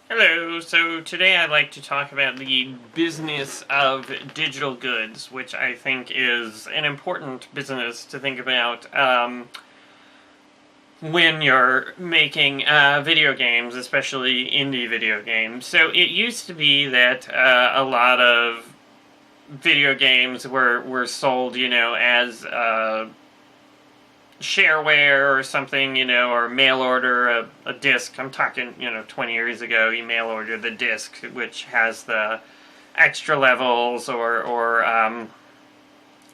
Hello, so today I'd like to talk about the business of digital goods, which I think is an important business to think about when you're making video games, especially indie video games. So it used to be that a lot of video games were sold, as shareware or something, or mail order a disc. I'm talking, 20 years ago, you mail order the disc, which has the extra levels, in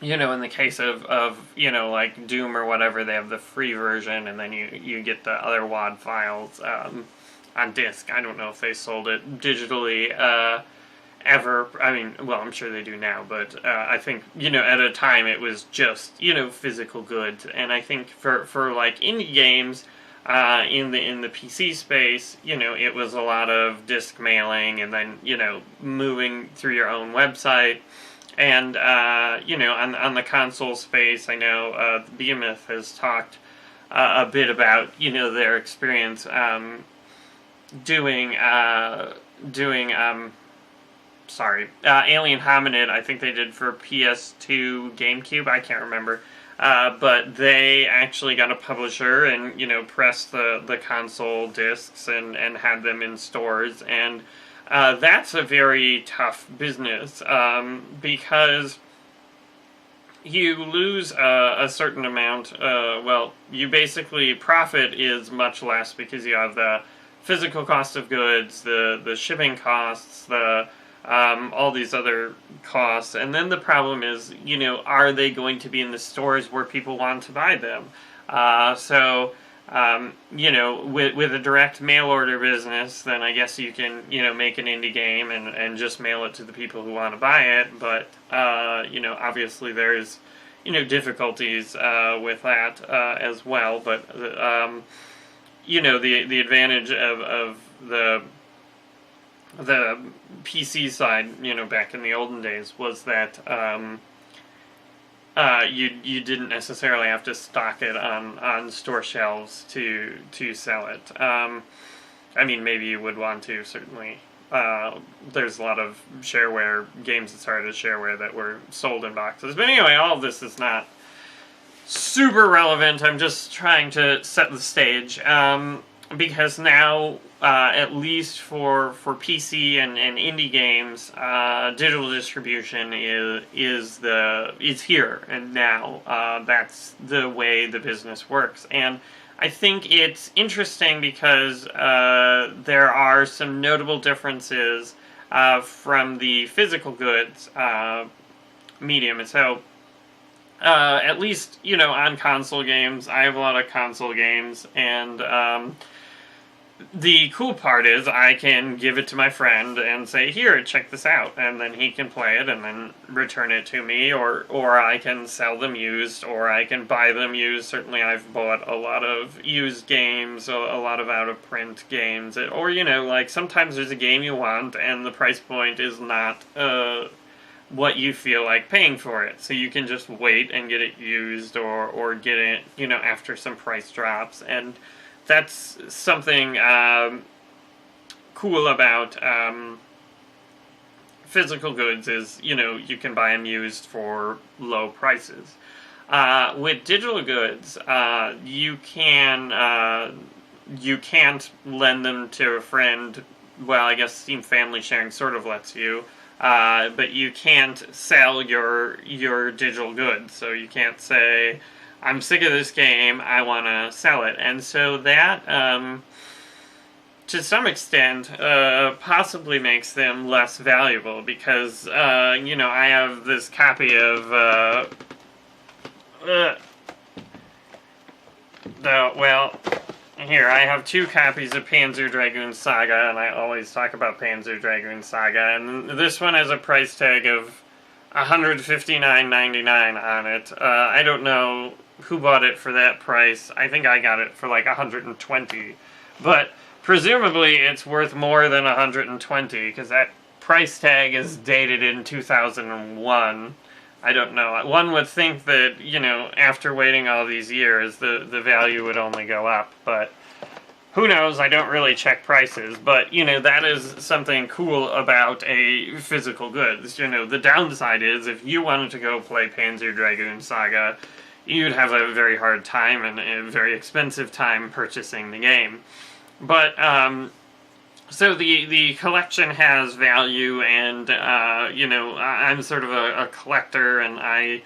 the case of like Doom or whatever, they have the free version, and then you get the other WAD files on disc. I don't know if they sold it digitally ever. I mean, well, I'm sure they do now, but I think, at a time it was just, physical goods. And I think for like indie games, in the PC space, it was a lot of disc mailing and then, moving through your own website. And, on the console space, I know Behemoth has talked a bit about, their experience doing Alien Hominid. I think they did for PS2, GameCube, I can't remember. But they actually got a publisher and, pressed the console discs and had them in stores. And that's a very tough business because you lose a certain amount. You basically, profit is much less because you have the physical cost of goods, the shipping costs, all these other costs, and then the problem is, are they going to be in the stores where people want to buy them? With a direct mail order business, then I guess you can, make an indie game and just mail it to the people who want to buy it, but, obviously there's, difficulties with that as well, but, the advantage of the PC side, back in the olden days, was that you didn't necessarily have to stock it on store shelves to sell it. I mean, maybe you would want to, certainly. There's a lot of shareware games that started as shareware that were sold in boxes. But anyway, all of this is not super relevant. I'm just trying to set the stage. Because now, at least for PC and indie games, digital distribution is here and now. That's the way the business works, and I think it's interesting because there are some notable differences from the physical goods medium. And so, at least on console games, I have a lot of console games, and the cool part is I can give it to my friend and say, here, check this out, and then he can play it and then return it to me, or I can sell them used, or I can buy them used. Certainly I've bought a lot of used games, a lot of out-of-print games, or, like sometimes there's a game you want and the price point is not what you feel like paying for it, so you can just wait and get it used, or get it, after some price drops. And that's something cool about physical goods is, you can buy them used for low prices. With digital goods, you can't lend them to a friend. Well, I guess Steam Family Sharing sort of lets you, but you can't sell your digital goods. So you can't say, I'm sick of this game, I want to sell it. And so that, to some extent, possibly makes them less valuable because, I have this copy of, here, I have 2 copies of Panzer Dragoon Saga, and I always talk about Panzer Dragoon Saga, and this one has a price tag of $159.99 on it. I don't know who bought it for that price. I think I got it for like $120, but presumably it's worth more than $120 because that price tag is dated in 2001. I don't know. One would think that, after waiting all these years, the value would only go up, but who knows, I don't really check prices, but, you know, that is something cool about a physical goods. You know, the downside is, if you wanted to go play Panzer Dragoon Saga, you'd have a very hard time and a very expensive time purchasing the game. But, so the collection has value, and, you know, I'm sort of a collector, and I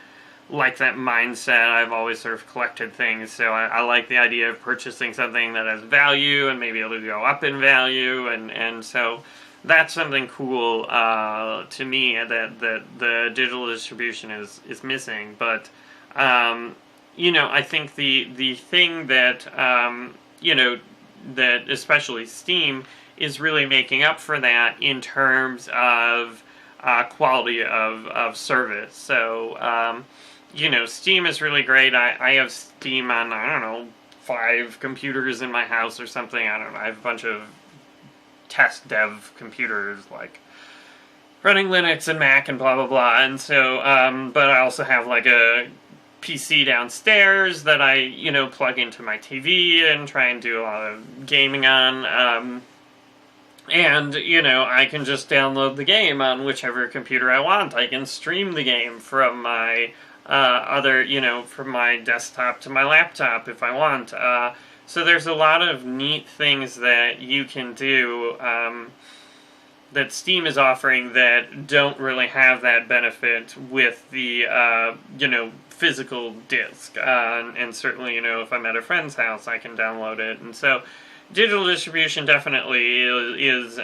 like that mindset. I've always sort of collected things, so I like the idea of purchasing something that has value and maybe it'll go up in value, and so that's something cool to me that the digital distribution is missing. But you know, I think the thing that you know, that especially Steam is really making up for that in terms of quality of service. So you know, Steam is really great. I have Steam on, I don't know, 5 computers in my house or something. I don't know. I have a bunch of test dev computers, like running Linux and Mac and blah, blah, blah. And so, but I also have like a PC downstairs that I, you know, plug into my TV and try and do a lot of gaming on. And, you know, I can just download the game on whichever computer I want. I can stream the game from my other, you know, from my desktop to my laptop if I want. So there's a lot of neat things that you can do that Steam is offering that don't really have that benefit with the, you know, physical disc. And certainly, you know, if I'm at a friend's house, I can download it. And so digital distribution definitely is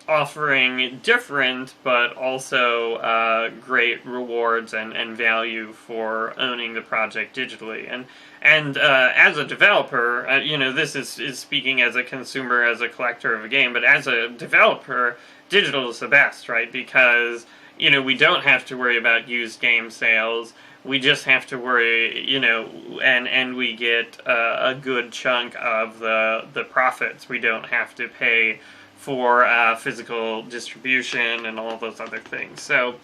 offering different but also great rewards and value for owning the project digitally. And as a developer, you know, this is speaking as a consumer, as a collector of a game, but as a developer, digital is the best, right? Because, you know, we don't have to worry about used game sales. We just have to worry, you know, and we get a good chunk of the profits. We don't have to pay for physical distribution and all those other things. So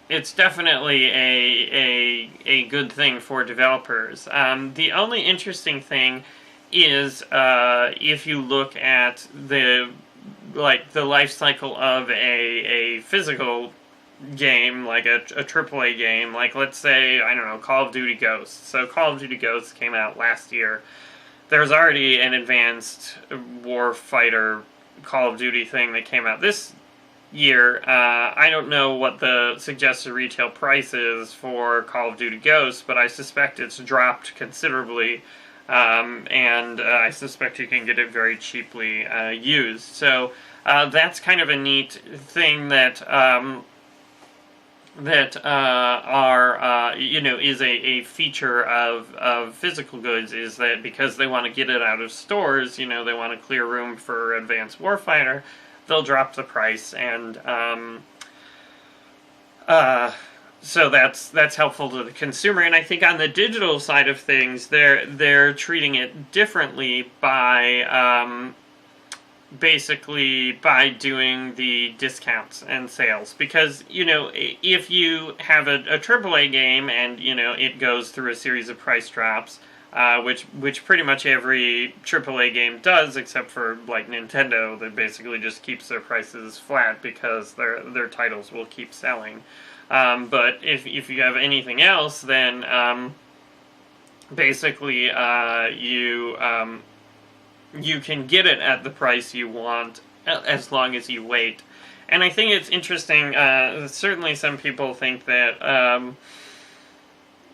it's definitely a good thing for developers. The only interesting thing is if you look at the life cycle of a physical game, like a AAA game, like let's say, I don't know, Call of Duty Ghosts. So Call of Duty Ghosts came out last year. There's already an advanced warfighter Call of Duty thing that came out this year. I don't know what the suggested retail price is for Call of Duty Ghosts, but I suspect it's dropped considerably, and I suspect you can get it very cheaply used. So that's kind of a neat thing that you know, is a feature of physical goods, is that because they want to get it out of stores, you know, they want to clear room for Advanced Warfighter, they'll drop the price, and so that's helpful to the consumer. And I think on the digital side of things, they're treating it differently by basically by doing the discounts and sales, because, you know, if you have a AAA game and, you know, it goes through a series of price drops, which pretty much every AAA game does, except for like Nintendo, that basically just keeps their prices flat because their titles will keep selling. But if you have anything else, then basically you can get it at the price you want as long as you wait. And I think it's interesting, certainly some people think that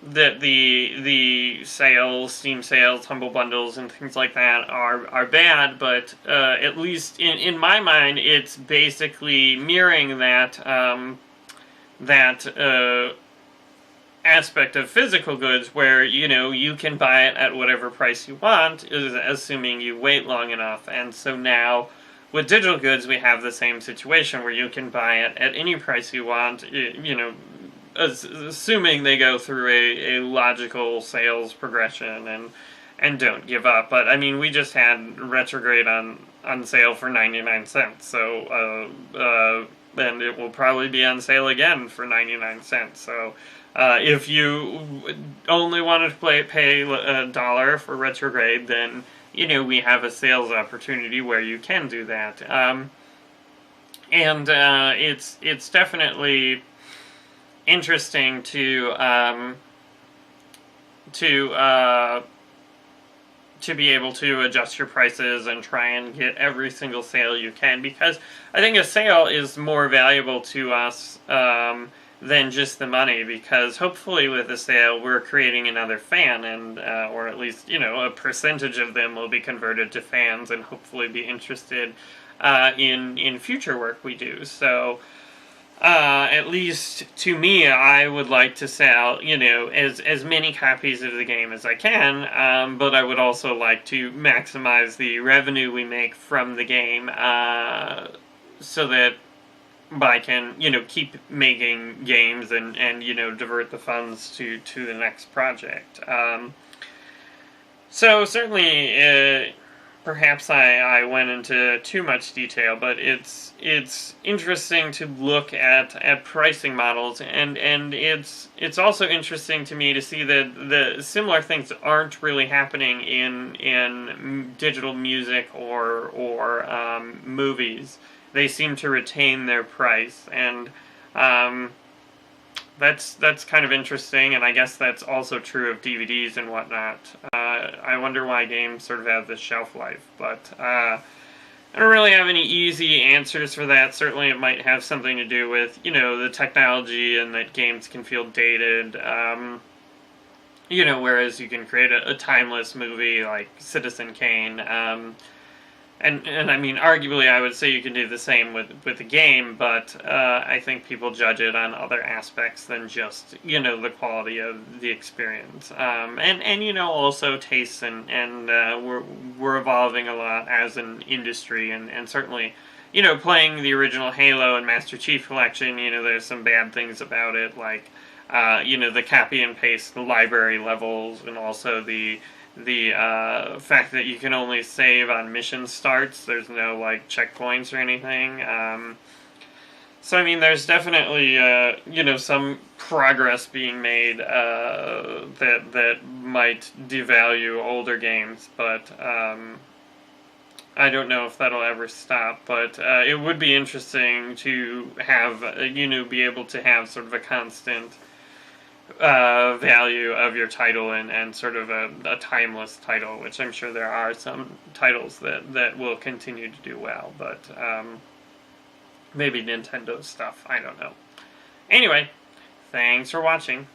that the sales, Steam sales, Humble Bundles, and things like that are bad, but at least in my mind, it's basically mirroring that aspect of physical goods where, you know, you can buy it at whatever price you want, assuming you wait long enough. And so now with digital goods we have the same situation where you can buy it at any price you want, you know, assuming they go through a logical sales progression and don't give up. But I mean, we just had Retrograde on sale for 99 cents, so and it will probably be on sale again for 99 cents. So If you only wanted to pay $1 for retrograde, then we have a sales opportunity where you can do that. And it's definitely interesting to be able to adjust your prices and try and get every single sale you can, because I think a sale is more valuable to us than just the money, because hopefully with a sale we're creating another fan, and or at least a percentage of them will be converted to fans and hopefully be interested in future work we do. So at least to me, I would like to sell, as many copies of the game as I can, but I would also like to maximize the revenue we make from the game, so that I can, keep making games and divert the funds to the next project. So certainly, perhaps I went into too much detail, but it's interesting to look at pricing models, and it's also interesting to me to see that the similar things aren't really happening in digital music or movies. They seem to retain their price, and that's kind of interesting, and I guess that's also true of DVDs and whatnot. I wonder why games sort of have this shelf life, but I don't really have any easy answers for that. Certainly it might have something to do with, the technology, and that games can feel dated, whereas you can create a timeless movie like Citizen Kane. And I mean, arguably, I would say you can do the same with the game, but I think people judge it on other aspects than just, the quality of the experience. And also tastes, and we're evolving a lot as an industry, and certainly, playing the original Halo and Master Chief Collection, there's some bad things about it, like, the copy and paste, the library levels, and also the fact that you can only save on mission starts. There's no checkpoints or anything. So I mean, there's definitely some progress being made that might devalue older games, but I don't know if that'll ever stop. But it would be interesting to have be able to have sort of a constant value of your title, and sort of a timeless title, which I'm sure there are some titles that will continue to do well, but maybe Nintendo stuff, I don't know. Anyway, thanks for watching.